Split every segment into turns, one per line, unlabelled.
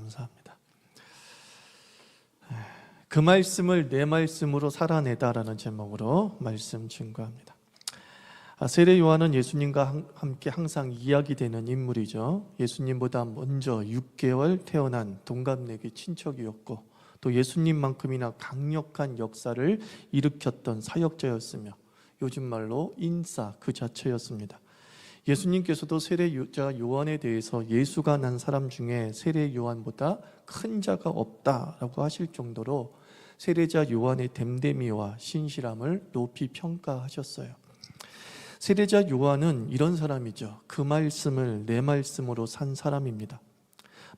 감사합니다. 그 말씀을 내 말씀으로 살아내다라는 제목으로 말씀 증거합니다. 세례 요한은 예수님과 함께 항상 이야기되는 인물이죠. 예수님보다 먼저 6개월 태어난 동갑내기 친척이었고 또 예수님만큼이나 강력한 역사를 일으켰던 사역자였으며 요즘 말로 인싸 그 자체였습니다. 예수님께서도 세례자 요한에 대해서 예수가 난 사람 중에 세례 요한보다 큰 자가 없다라고 하실 정도로 세례자 요한의 됨됨이와 신실함을 높이 평가하셨어요. 세례자 요한은 이런 사람이죠. 그 말씀을 내 말씀으로 산 사람입니다.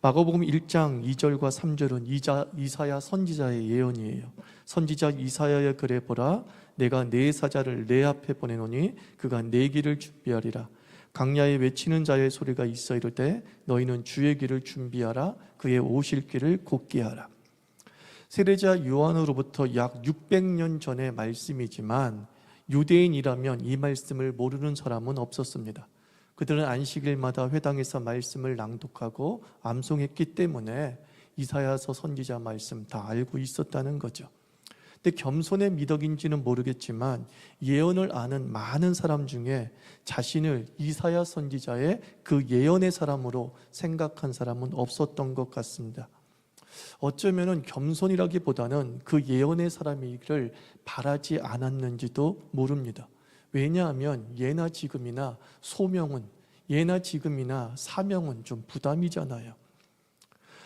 마가복음 1장 2절과 3절은 이사야 선지자의 예언이에요. 선지자 이사야의 글에 보라, 내가 내 사자를 내 앞에 보내노니 그가 내 길을 준비하리라. 강야에 외치는 자의 소리가 있어 이르되 너희는 주의 길을 준비하라. 그의 오실 길을 곧게 하라. 세례자 요한으로부터 약 600년 전의 말씀이지만 유대인이라면 이 말씀을 모르는 사람은 없었습니다. 그들은 안식일마다 회당에서 말씀을 낭독하고 암송했기 때문에 이사야서 선지자 말씀 다 알고 있었다는 거죠. 근데 겸손의 미덕인지는 모르겠지만 예언을 아는 많은 사람 중에 자신을 이사야 선지자의 그 예언의 사람으로 생각한 사람은 없었던 것 같습니다. 어쩌면 겸손이라기보다는 그 예언의 사람이기를 바라지 않았는지도 모릅니다. 왜냐하면 예나 지금이나 소명은, 예나 지금이나 사명은 좀 부담이잖아요.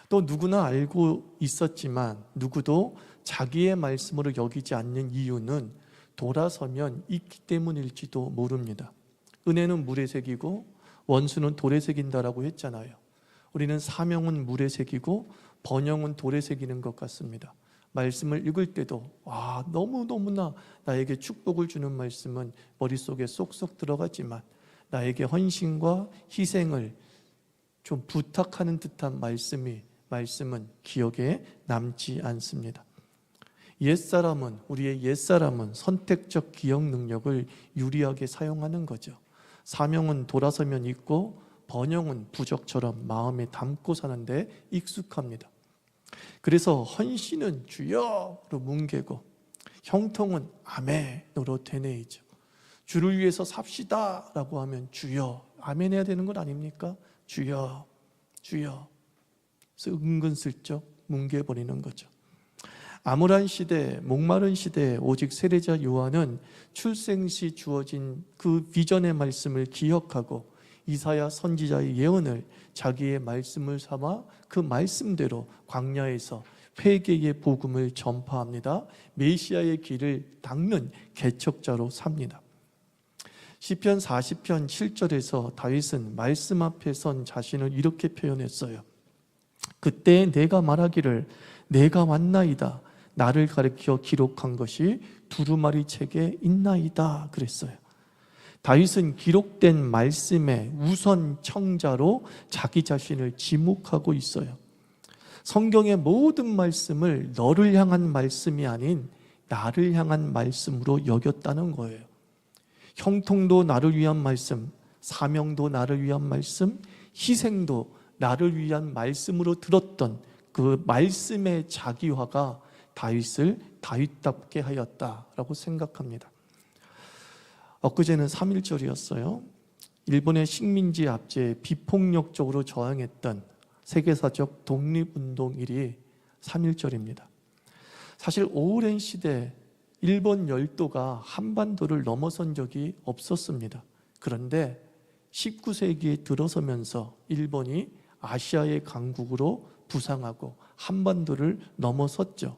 또 누구나 알고 있었지만 누구도 자기의 말씀으로 여기지 않는 이유는 돌아서면 있기 때문일지도 모릅니다. 은혜는 물에 새기고 원수는 돌에 새긴다라고 했잖아요. 우리는 사명은 물에 새기고 번영은 돌에 새기는 것 같습니다. 말씀을 읽을 때도 너무너무나 나에게 축복을 주는 말씀은 머릿속에 쏙쏙 들어가지만 나에게 헌신과 희생을 좀 부탁하는 듯한 말씀은 기억에 남지 않습니다. 우리의 옛사람은 선택적 기억 능력을 유리하게 사용하는 거죠. 사명은 돌아서면 있고 번영은 부적처럼 마음에 담고 사는데 익숙합니다. 그래서 헌신은 주여로 뭉개고 형통은 아멘으로 되뇌이죠. 주를 위해서 삽시다 라고 하면 주여, 아멘 해야 되는 건 아닙니까? 주여, 주여. 그래서 은근슬쩍 뭉개버리는 거죠. 암울한 시대, 목마른 시대에 오직 세례자 요한은 출생시 주어진 그 비전의 말씀을 기억하고 이사야 선지자의 예언을 자기의 말씀을 삼아 그 말씀대로 광야에서 회개의 복음을 전파합니다. 메시아의 길을 닦는 개척자로 삽니다. 시편 40편 7절에서 다윗은 말씀 앞에 선 자신을 이렇게 표현했어요. 그때 내가 말하기를 내가 왔나이다. 나를 가리켜 기록한 것이 두루마리 책에 있나이다 그랬어요. 다윗은 기록된 말씀의 우선 청자로 자기 자신을 지목하고 있어요. 성경의 모든 말씀을 너를 향한 말씀이 아닌 나를 향한 말씀으로 여겼다는 거예요. 형통도 나를 위한 말씀, 사명도 나를 위한 말씀, 희생도 나를 위한 말씀으로 들었던 그 말씀의 자기화가 다윗을 다윗답게 하였다라고 생각합니다. 엊그제는 3.1절이었어요. 일본의 식민지 압제에 비폭력적으로 저항했던 세계사적 독립운동일이 3.1절입니다. 사실 오랜 시대 일본 열도가 한반도를 넘어선 적이 없었습니다. 그런데 19세기에 들어서면서 일본이 아시아의 강국으로 부상하고 한반도를 넘어섰죠.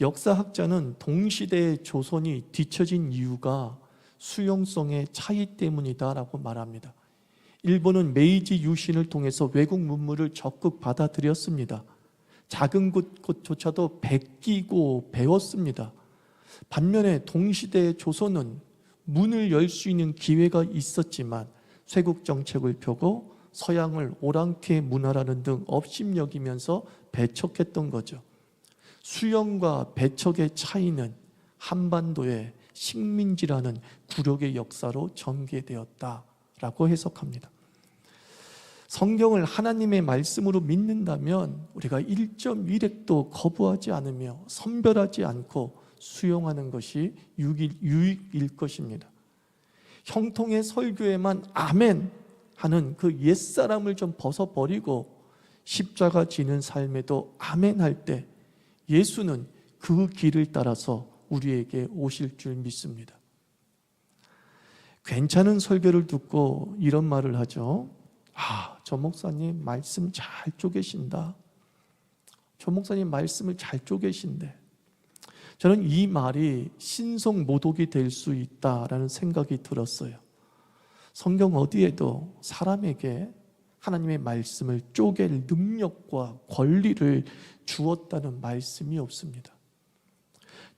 역사학자는 동시대의 조선이 뒤처진 이유가 수용성의 차이 때문이다라고 말합니다. 일본은 메이지 유신을 통해서 외국 문물을 적극 받아들였습니다. 작은 곳조차도 베끼고 배웠습니다. 반면에 동시대의 조선은 문을 열 수 있는 기회가 있었지만 쇄국 정책을 펴고 서양을 오랑캐 문화라는 등 업신여기면서 배척했던 거죠. 수용과 배척의 차이는 한반도의 식민지라는 굴욕의 역사로 전개되었다라고 해석합니다. 성경을 하나님의 말씀으로 믿는다면 우리가 1.1획도 거부하지 않으며 선별하지 않고 수용하는 것이 유익일 것입니다. 형통의 설교에만 아멘 하는 그 옛사람을 좀 벗어버리고 십자가 지는 삶에도 아멘 할 때 예수는 그 길을 따라서 우리에게 오실 줄 믿습니다. 괜찮은 설교를 듣고 이런 말을 하죠. 저 목사님 말씀 잘 쪼개신다. 저 목사님 말씀을 잘 쪼개신대. 저는 이 말이 신성모독이 될 수 있다라는 생각이 들었어요. 성경 어디에도 사람에게 하나님의 말씀을 쪼갤 능력과 권리를 주었다는 말씀이 없습니다.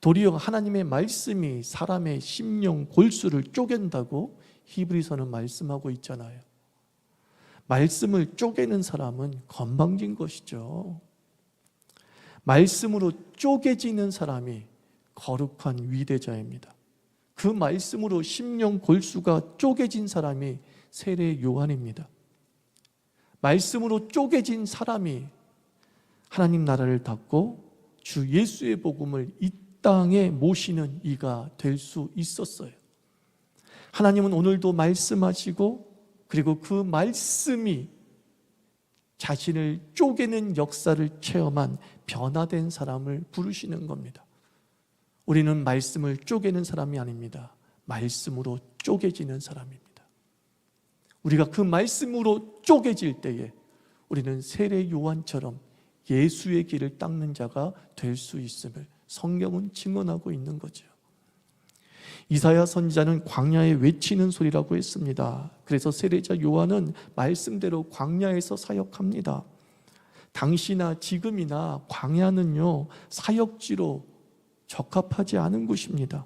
도리어 하나님의 말씀이 사람의 심령 골수를 쪼갠다고 히브리서는 말씀하고 있잖아요. 말씀을 쪼개는 사람은 건방진 것이죠. 말씀으로 쪼개지는 사람이 거룩한 위대자입니다. 그 말씀으로 심령 골수가 쪼개진 사람이 세례 요한입니다. 말씀으로 쪼개진 사람이 하나님 나라를 닫고 주 예수의 복음을 이 땅에 모시는 이가 될 수 있었어요. 하나님은 오늘도 말씀하시고 그리고 그 말씀이 자신을 쪼개는 역사를 체험한 변화된 사람을 부르시는 겁니다. 우리는 말씀을 쪼개는 사람이 아닙니다. 말씀으로 쪼개지는 사람입니다. 우리가 그 말씀으로 쪼개질 때에 우리는 세례 요한처럼 예수의 길을 닦는 자가 될 수 있음을 성경은 증언하고 있는 거죠. 이사야 선지자는 광야에 외치는 소리라고 했습니다. 그래서 세례자 요한은 말씀대로 광야에서 사역합니다. 당시나 지금이나 광야는요 사역지로 적합하지 않은 곳입니다.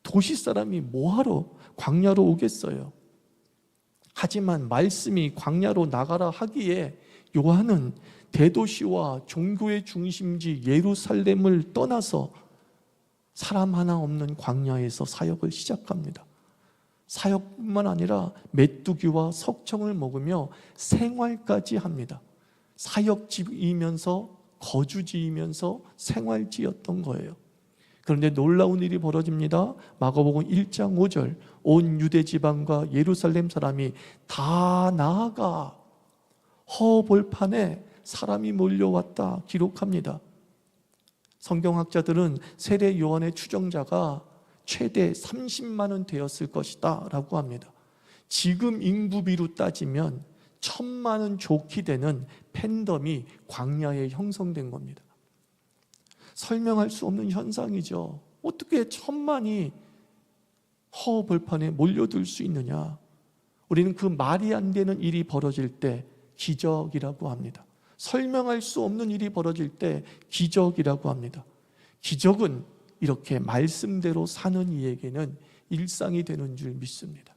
도시 사람이 뭐하러 광야로 오겠어요? 하지만 말씀이 광야로 나가라 하기에 요한은 대도시와 종교의 중심지 예루살렘을 떠나서 사람 하나 없는 광야에서 사역을 시작합니다. 사역뿐만 아니라 메뚜기와 석청을 먹으며 생활까지 합니다. 사역지이면서 거주지이면서 생활지였던 거예요. 그런데 놀라운 일이 벌어집니다. 마가복음 1장 5절 온 유대 지방과 예루살렘 사람이 다 나아가 허벌판에 사람이 몰려왔다 기록합니다. 성경학자들은 세례 요한의 추정자가 최대 30만은 되었을 것이다 라고 합니다. 지금 인구비로 따지면 1000만은 좋게 되는 팬덤이 광야에 형성된 겁니다. 설명할 수 없는 현상이죠. 어떻게 1000만이 허벌판에 몰려들 수 있느냐? 우리는 그 말이 안 되는 일이 벌어질 때 기적이라고 합니다. 설명할 수 없는 일이 벌어질 때 기적이라고 합니다. 기적은 이렇게 말씀대로 사는 이에게는 일상이 되는 줄 믿습니다.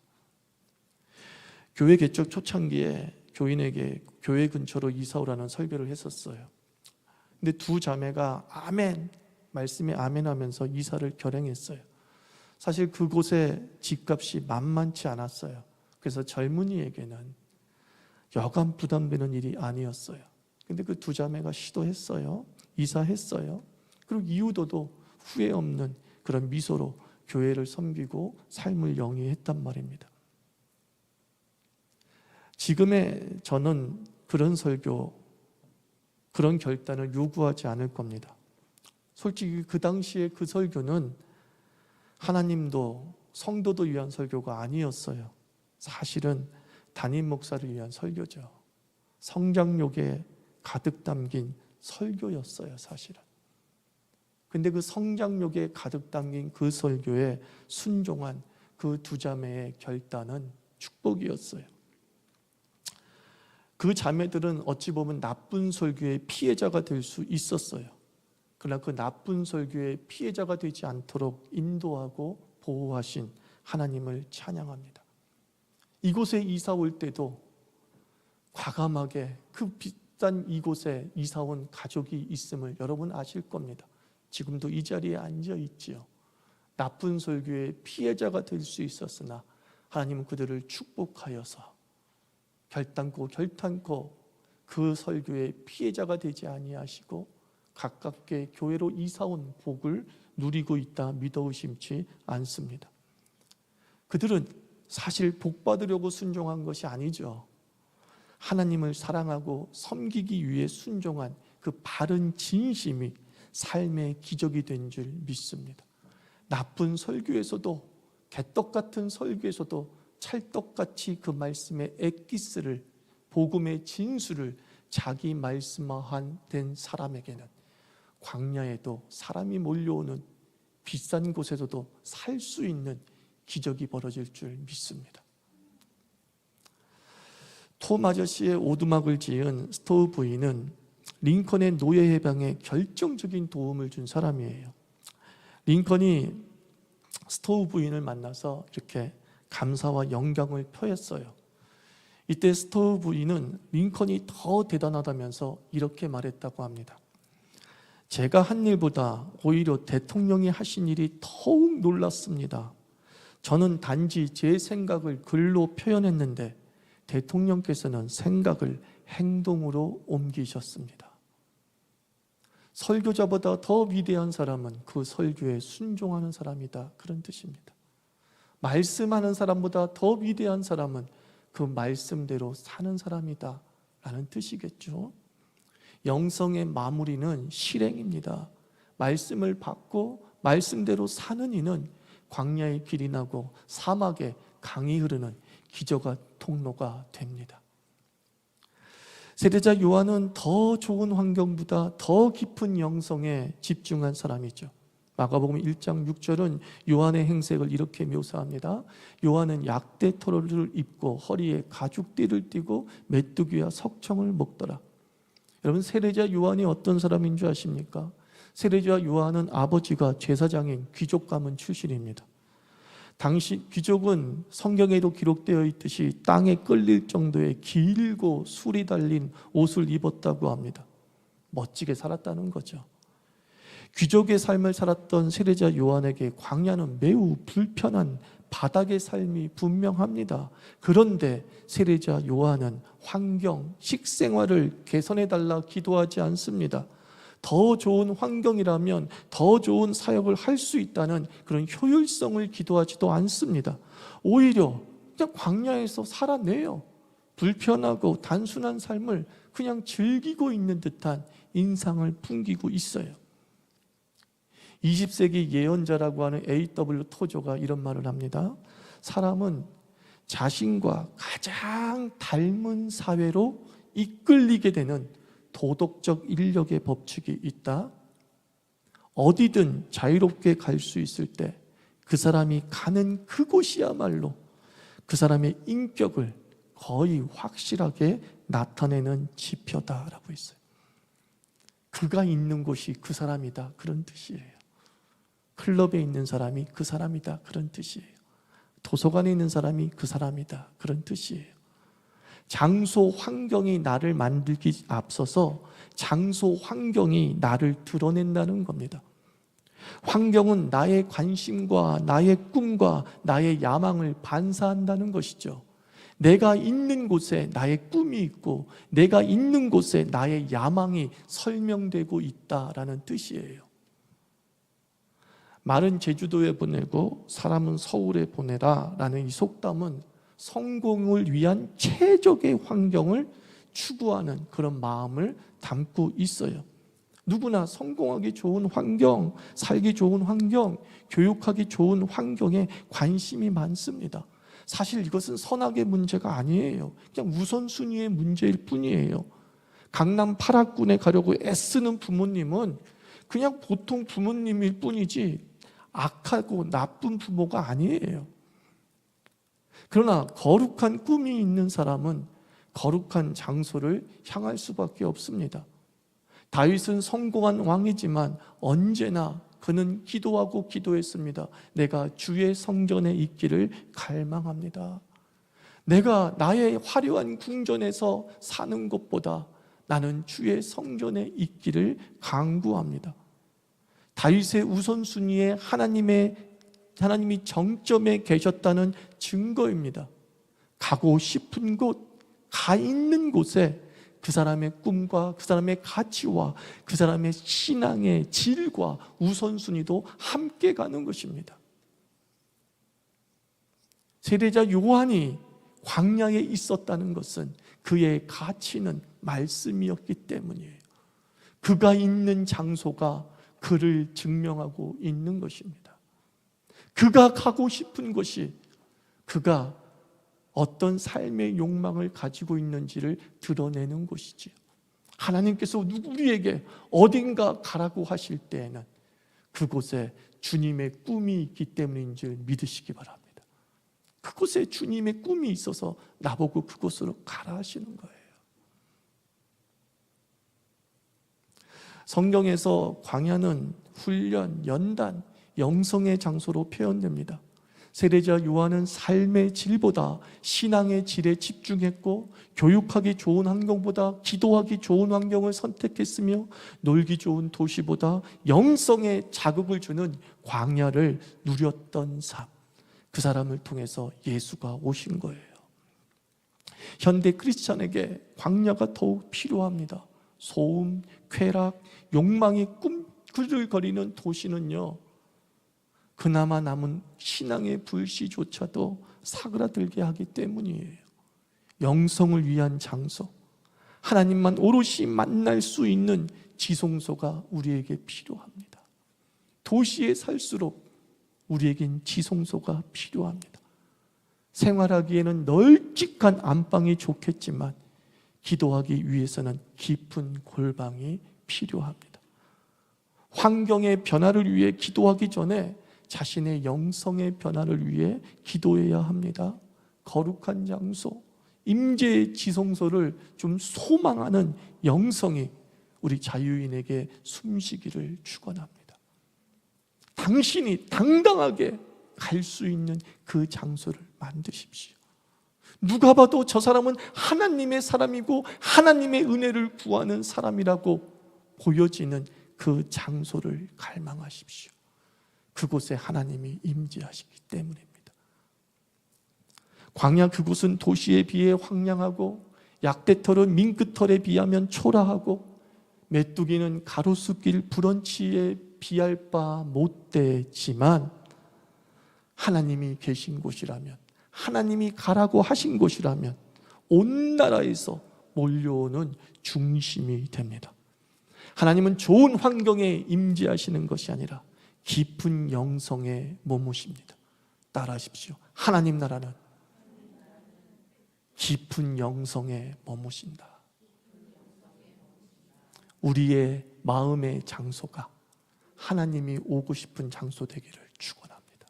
교회 개척 초창기에 교인에게 교회 근처로 이사 오라는 설교를 했었어요. 근데 두 자매가 아멘, 말씀에 아멘 하면서 이사를 결행했어요. 사실 그곳에 집값이 만만치 않았어요. 그래서 젊은이에게는 여간 부담되는 일이 아니었어요. 근데 그 두 자매가 시도했어요. 이사했어요. 그리고 이후도도 후회 없는 그런 미소로 교회를 섬기고 삶을 영위했단 말입니다. 지금의 저는 그런 설교, 그런 결단을 요구하지 않을 겁니다. 솔직히 그 당시에 그 설교는 하나님도 성도도 위한 설교가 아니었어요. 사실은 담임 목사를 위한 설교죠. 성장욕에 가득 담긴 설교였어요, 사실은. 근데 그 성장욕에 가득 담긴 그 설교에 순종한 그 두 자매의 결단은 축복이었어요. 그 자매들은 어찌 보면 나쁜 설교의 피해자가 될 수 있었어요. 그러나 그 나쁜 설교의 피해자가 되지 않도록 인도하고 보호하신 하나님을 찬양합니다. 이곳에 이사 올 때도 과감하게 그 비싼 이곳에 이사 온 가족이 있음을 여러분 아실 겁니다. 지금도 이 자리에 앉아 있지요. 나쁜 설교의 피해자가 될 수 있었으나 하나님은 그들을 축복하여서 결단코 그 설교의 피해자가 되지 아니하시고 가깝게 교회로 이사온 복을 누리고 있다 믿어 의심치 않습니다. 그들은 사실 복 받으려고 순종한 것이 아니죠. 하나님을 사랑하고 섬기기 위해 순종한 그 바른 진심이 삶의 기적이 된 줄 믿습니다. 나쁜 설교에서도, 개떡 같은 설교에서도 찰떡같이 그 말씀의 엑기스를, 복음의 진수를 자기 말씀화한 된 사람에게는 광야에도 사람이 몰려오는 비싼 곳에서도 살 수 있는 기적이 벌어질 줄 믿습니다. 톰 아저씨의 오두막을 지은 스토우 부인은 링컨의 노예 해방에 결정적인 도움을 준 사람이에요. 링컨이 스토우 부인을 만나서 이렇게 감사와 영광을 표했어요. 이때 스토우 부인은 링컨이 더 대단하다면서 이렇게 말했다고 합니다. 제가 한 일보다 오히려 대통령이 하신 일이 더욱 놀랐습니다. 저는 단지 제 생각을 글로 표현했는데 대통령께서는 생각을 행동으로 옮기셨습니다. 설교자보다 더 위대한 사람은 그 설교에 순종하는 사람이다, 그런 뜻입니다. 말씀하는 사람보다 더 위대한 사람은 그 말씀대로 사는 사람이다 라는 뜻이겠죠. 영성의 마무리는 실행입니다. 말씀을 받고 말씀대로 사는 이는 광야의 길이 나고 사막에 강이 흐르는 기적의 통로가 됩니다. 세례자 요한은 더 좋은 환경보다 더 깊은 영성에 집중한 사람이죠. 마가복음 1장 6절은 요한의 행색을 이렇게 묘사합니다. 요한은 약대 토로를 입고 허리에 가죽띠를 띠고 메뚜기와 석청을 먹더라. 여러분, 세례자 요한이 어떤 사람인 줄 아십니까? 세례자 요한은 아버지가 제사장인 귀족 가문 출신입니다. 당시 귀족은 성경에도 기록되어 있듯이 땅에 끌릴 정도의 길고 술이 달린 옷을 입었다고 합니다. 멋지게 살았다는 거죠. 귀족의 삶을 살았던 세례자 요한에게 광야는 매우 불편한 바닥의 삶이 분명합니다. 그런데 세례자 요한은 환경, 식생활을 개선해달라 기도하지 않습니다. 더 좋은 환경이라면 더 좋은 사역을 할 수 있다는 그런 효율성을 기도하지도 않습니다. 오히려 그냥 광야에서 살아내요. 불편하고 단순한 삶을 그냥 즐기고 있는 듯한 인상을 풍기고 있어요. 20세기 예언자라고 하는 A.W. 토저가 이런 말을 합니다. 사람은 자신과 가장 닮은 사회로 이끌리게 되는 도덕적 인력의 법칙이 있다. 어디든 자유롭게 갈 수 있을 때 그 사람이 가는 그곳이야말로 그 사람의 인격을 거의 확실하게 나타내는 지표다라고 했어요. 그가 있는 곳이 그 사람이다, 그런 뜻이에요. 클럽에 있는 사람이 그 사람이다, 그런 뜻이에요. 도서관에 있는 사람이 그 사람이다, 그런 뜻이에요. 장소 환경이 나를 만들기 앞서서 장소 환경이 나를 드러낸다는 겁니다. 환경은 나의 관심과 나의 꿈과 나의 야망을 반사한다는 것이죠. 내가 있는 곳에 나의 꿈이 있고 내가 있는 곳에 나의 야망이 설명되고 있다라는 뜻이에요. 말은 제주도에 보내고 사람은 서울에 보내라 라는 이 속담은 성공을 위한 최적의 환경을 추구하는 그런 마음을 담고 있어요. 누구나 성공하기 좋은 환경, 살기 좋은 환경, 교육하기 좋은 환경에 관심이 많습니다. 사실 이것은 선악의 문제가 아니에요. 그냥 우선순위의 문제일 뿐이에요. 강남 8학군에 가려고 애쓰는 부모님은 그냥 보통 부모님일 뿐이지 악하고 나쁜 부모가 아니에요. 그러나 거룩한 꿈이 있는 사람은 거룩한 장소를 향할 수밖에 없습니다. 다윗은 성공한 왕이지만 언제나 그는 기도하고 기도했습니다. 내가 주의 성전에 있기를 갈망합니다. 내가 나의 화려한 궁전에서 사는 것보다 나는 주의 성전에 있기를 간구합니다. 다윗의 우선순위에 하나님이 정점에 계셨다는 증거입니다. 가고 싶은 곳, 가 있는 곳에 그 사람의 꿈과 그 사람의 가치와 그 사람의 신앙의 질과 우선순위도 함께 가는 것입니다. 세례자 요한이 광야에 있었다는 것은 그의 가치는 말씀이었기 때문이에요. 그가 있는 장소가 그를 증명하고 있는 것입니다. 그가 가고 싶은 곳이 그가 어떤 삶의 욕망을 가지고 있는지를 드러내는 곳이지요. 하나님께서 우리에게 어딘가 가라고 하실 때에는 그곳에 주님의 꿈이 있기 때문인 줄 믿으시기 바랍니다. 그곳에 주님의 꿈이 있어서 나보고 그곳으로 가라 하시는 거예요. 성경에서 광야는 훈련, 연단, 영성의 장소로 표현됩니다. 세례자 요한은 삶의 질보다 신앙의 질에 집중했고, 교육하기 좋은 환경보다 기도하기 좋은 환경을 선택했으며, 놀기 좋은 도시보다 영성에 자극을 주는 광야를 누렸던 삶, 그 사람을 통해서 예수가 오신 거예요. 현대 크리스찬에게 광야가 더욱 필요합니다. 소음, 쾌락, 욕망이 꿈틀거리는 도시는요, 그나마 남은 신앙의 불씨조차도 사그라들게 하기 때문이에요. 영성을 위한 장소, 하나님만 오롯이 만날 수 있는 지성소가 우리에게 필요합니다. 도시에 살수록 우리에겐 지성소가 필요합니다. 생활하기에는 널찍한 안방이 좋겠지만 기도하기 위해서는 깊은 골방이 필요합니다. 환경의 변화를 위해 기도하기 전에 자신의 영성의 변화를 위해 기도해야 합니다. 거룩한 장소, 임재의 지성소를 좀 소망하는 영성이 우리 자유인에게 숨쉬기를 축원합니다. 당신이 당당하게 갈 수 있는 그 장소를 만드십시오. 누가 봐도 저 사람은 하나님의 사람이고 하나님의 은혜를 구하는 사람이라고 보여지는 그 장소를 갈망하십시오. 그곳에 하나님이 임재하시기 때문입니다. 광야 그곳은 도시에 비해 황량하고, 약대털은 민끄털에 비하면 초라하고, 메뚜기는 가로수길 브런치에 비할 바 못되지만, 하나님이 계신 곳이라면, 하나님이 가라고 하신 곳이라면 온 나라에서 몰려오는 중심이 됩니다. 하나님은 좋은 환경에 임재하시는 것이 아니라 깊은 영성에 머무십니다. 따라하십시오. 하나님 나라는 깊은 영성에 머무신다. 우리의 마음의 장소가 하나님이 오고 싶은 장소 되기를 축원합니다.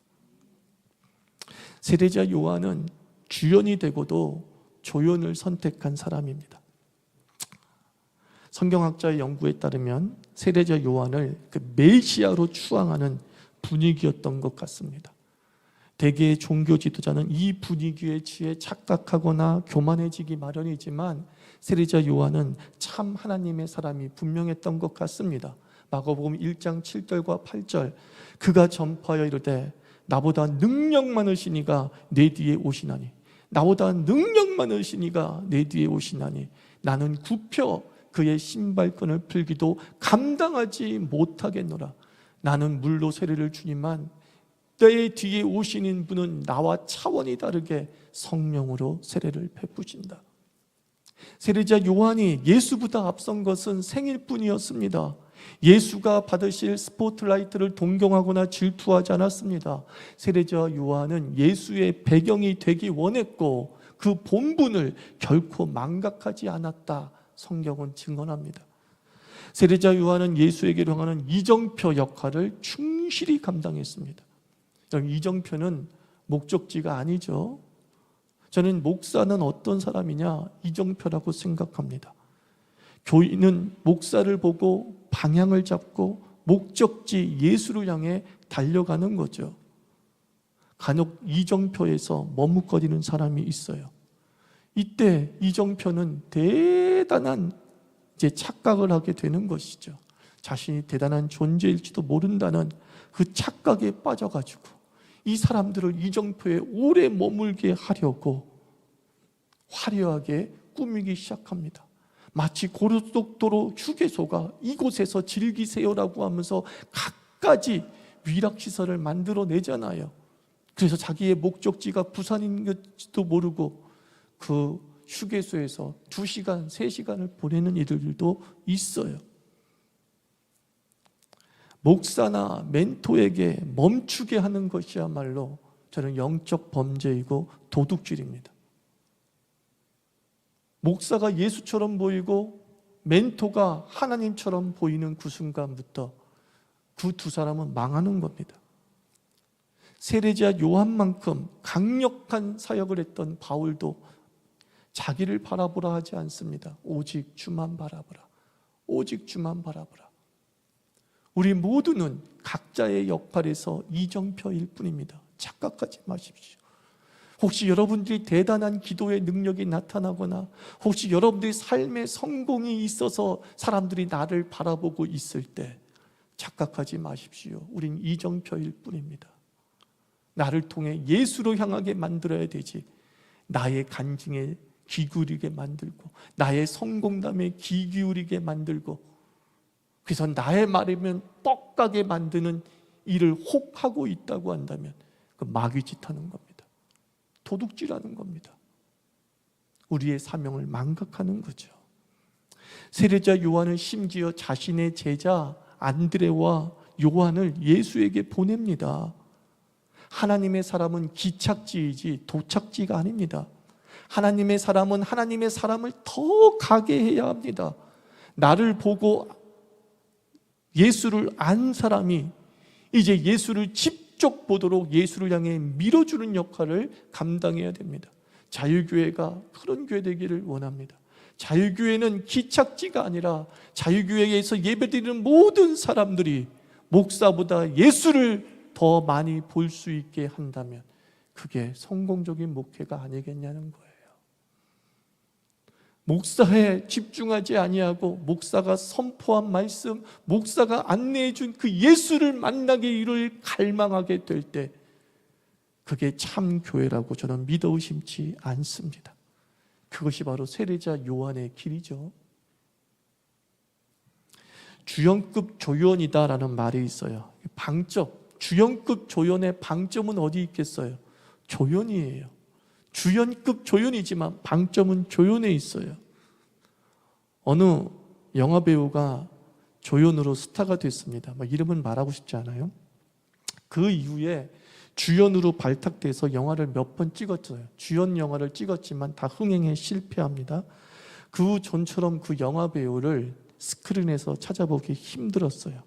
세례자 요한은 주연이 되고도 조연을 선택한 사람입니다. 성경학자의 연구에 따르면 세례자 요한을 그 메시아로 추앙하는 분위기였던 것 같습니다. 대개의 종교 지도자는 이 분위기에 취해 착각하거나 교만해지기 마련이지만 세례자 요한은 참 하나님의 사람이 분명했던 것 같습니다. 마가복음 1장 7절과 8절, 그가 전파하여 이르되 나보다 능력 많으신 이가 내 뒤에 오시나니, 나보다 능력 많으신 이가 내 뒤에 오시나니 나는 굽혀 그의 신발끈을 풀기도 감당하지 못하겠노라. 나는 물로 세례를 주니만 내 뒤에 오시는 분은 나와 차원이 다르게 성령으로 세례를 베푸신다. 세례자 요한이 예수보다 앞선 것은 생일뿐이었습니다. 예수가 받으실 스포트라이트를 동경하거나 질투하지 않았습니다. 세례자 요한은 예수의 배경이 되기 원했고 그 본분을 결코 망각하지 않았다. 성경은 증언합니다. 세례자 요한은 예수에게로 향하는 이정표 역할을 충실히 감당했습니다. 이정표는 목적지가 아니죠. 저는 목사는 어떤 사람이냐, 이정표라고 생각합니다. 교인은 목사를 보고 방향을 잡고 목적지 예수를 향해 달려가는 거죠. 간혹 이정표에서 머뭇거리는 사람이 있어요. 이때 이정표는 대단한 착각을 하게 되는 것이죠. 자신이 대단한 존재일지도 모른다는 그 착각에 빠져가지고 이 사람들을 이정표에 오래 머물게 하려고 화려하게 꾸미기 시작합니다. 마치 고속도로 휴게소가 이곳에서 즐기세요라고 하면서 갖가지 위락시설을 만들어내잖아요. 그래서 자기의 목적지가 부산인 것도 모르고 그 휴게소에서 2시간, 3시간을 보내는 이들도 있어요. 목사나 멘토에게 멈추게 하는 것이야말로 저는 영적 범죄이고 도둑질입니다. 목사가 예수처럼 보이고 멘토가 하나님처럼 보이는 그 순간부터 그 두 사람은 망하는 겁니다. 세례자 요한만큼 강력한 사역을 했던 바울도 자기를 바라보라 하지 않습니다. 오직 주만 바라보라. 오직 주만 바라보라. 우리 모두는 각자의 역할에서 이정표일 뿐입니다. 착각하지 마십시오. 혹시 여러분들이 대단한 기도의 능력이 나타나거나 혹시 여러분들의 삶의 성공이 있어서 사람들이 나를 바라보고 있을 때 착각하지 마십시오. 우린 이정표일 뿐입니다. 나를 통해 예수로 향하게 만들어야 되지, 나의 간증에 귀 기울이게 만들고 나의 성공담에 귀 기울이게 만들고 그래서 나의 말이면 뻑가게 만드는 일을 혹하고 있다고 한다면 그 마귀짓하는 겁니다. 도둑질하는 겁니다. 우리의 사명을 망각하는 거죠. 세례자 요한은 심지어 자신의 제자 안드레와 요한을 예수에게 보냅니다. 하나님의 사람은 기착지이지 도착지가 아닙니다. 하나님의 사람은 하나님의 사람을 더 가게 해야 합니다. 나를 보고 예수를 안 사람이 이제 예수를 직접 보도록 예수를 향해 밀어주는 역할을 감당해야 됩니다. 자유교회가 그런 교회 되기를 원합니다. 자유교회는 기착지가 아니라 자유교회에서 예배드리는 모든 사람들이 목사보다 예수를 더 많이 볼 수 있게 한다면 그게 성공적인 목회가 아니겠냐는 거예요. 목사에 집중하지 아니하고 목사가 선포한 말씀, 목사가 안내해 준 그 예수를 만나게 이를 갈망하게 될 때 그게 참 교회라고 저는 믿어 의심치 않습니다. 그것이 바로 세례자 요한의 길이죠. 주연급 조연이다라는 말이 있어요. 방점, 주연급 조연의 방점은 어디 있겠어요? 조연이에요. 주연급 조연이지만 방점은 조연에 있어요. 어느 영화배우가 조연으로 스타가 됐습니다. 이름은 말하고 싶지 않아요. 그 이후에 주연으로 발탁돼서 영화를 몇 번 찍었어요. 주연 영화를 찍었지만 다 흥행에 실패합니다. 그 전처럼 그 영화배우를 스크린에서 찾아보기 힘들었어요.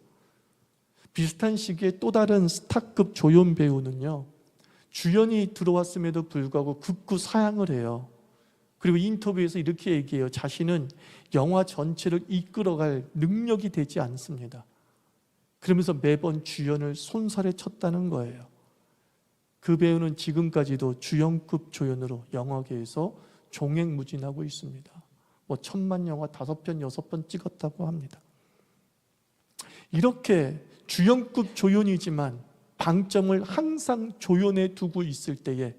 비슷한 시기에 또 다른 스타급 조연 배우는요, 주연이 들어왔음에도 불구하고 극구 사양을 해요. 그리고 인터뷰에서 이렇게 얘기해요. 자신은 영화 전체를 이끌어갈 능력이 되지 않습니다. 그러면서 매번 주연을 손살에 쳤다는 거예요. 그 배우는 지금까지도 주연급 조연으로 영화계에서 종횡무진하고 있습니다. 1000만 영화 5편, 6편 찍었다고 합니다. 이렇게 주연급 조연이지만 방점을 항상 조연에 두고 있을 때에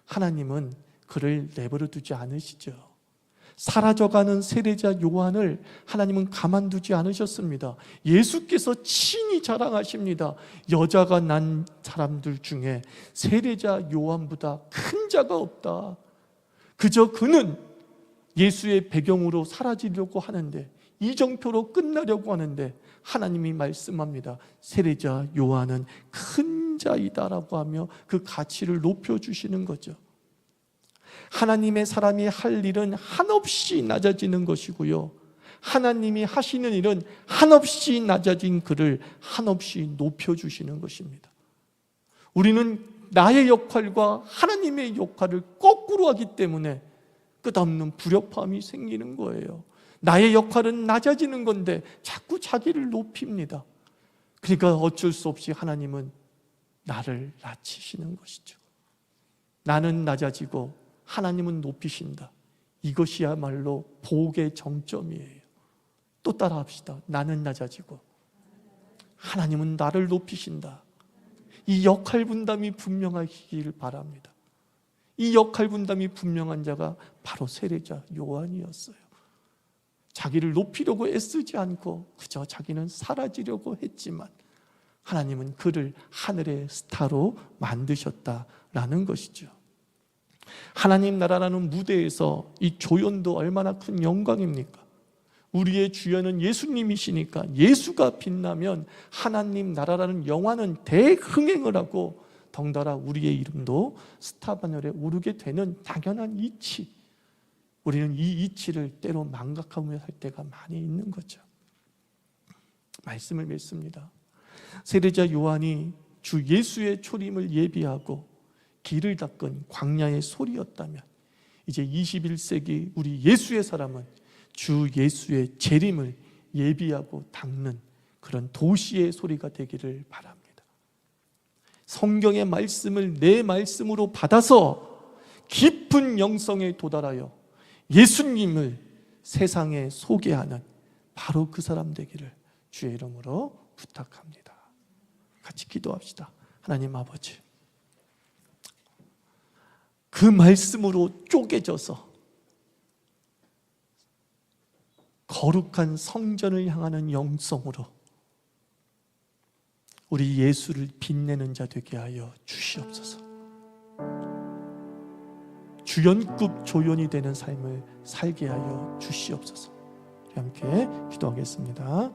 하나님은 그를 내버려 두지 않으시죠. 사라져가는 세례자 요한을 하나님은 가만두지 않으셨습니다. 예수께서 친히 자랑하십니다. 여자가 난 사람들 중에 세례자 요한보다 큰 자가 없다. 그저 그는 예수의 배경으로 사라지려고 하는데, 이정표로 끝나려고 하는데 하나님이 말씀합니다. 세례자 요한은 큰 자이다라고 하며 그 가치를 높여주시는 거죠. 하나님의 사람이 할 일은 한없이 낮아지는 것이고요, 하나님이 하시는 일은 한없이 낮아진 그를 한없이 높여주시는 것입니다. 우리는 나의 역할과 하나님의 역할을 거꾸로 하기 때문에 끝없는 불협화음이 생기는 거예요. 나의 역할은 낮아지는 건데 자꾸 자기를 높입니다. 그러니까 어쩔 수 없이 하나님은 나를 낮추시는 것이죠. 나는 낮아지고 하나님은 높이신다. 이것이야말로 복의 정점이에요. 또 따라합시다. 나는 낮아지고 하나님은 나를 높이신다. 이 역할 분담이 분명하기를 바랍니다. 이 역할 분담이 분명한 자가 바로 세례자 요한이었어요. 자기를 높이려고 애쓰지 않고 그저 자기는 사라지려고 했지만 하나님은 그를 하늘의 스타로 만드셨다라는 것이죠. 하나님 나라라는 무대에서 이 조연도 얼마나 큰 영광입니까? 우리의 주연은 예수님이시니까 예수가 빛나면 하나님 나라라는 영화는 대흥행을 하고 덩달아 우리의 이름도 스타반열에 오르게 되는 당연한 이치. 우리는 이 이치를 때로 망각하며 살 때가 많이 있는 거죠. 말씀을 맺습니다. 세례자 요한이 주 예수의 초림을 예비하고 길을 닦은 광야의 소리였다면 이제 21세기 우리 예수의 사람은 주 예수의 재림을 예비하고 닦는 그런 도시의 소리가 되기를 바랍니다. 성경의 말씀을 내 말씀으로 받아서 깊은 영성에 도달하여 예수님을 세상에 소개하는 바로 그 사람 되기를 주의 이름으로 부탁합니다. 같이 기도합시다. 하나님 아버지, 그 말씀으로 쪼개져서 거룩한 성전을 향하는 영성으로 우리 예수를 빛내는 자 되게 하여 주시옵소서. 주연급 조연이 되는 삶을 살게 하여 주시옵소서. 함께 기도하겠습니다.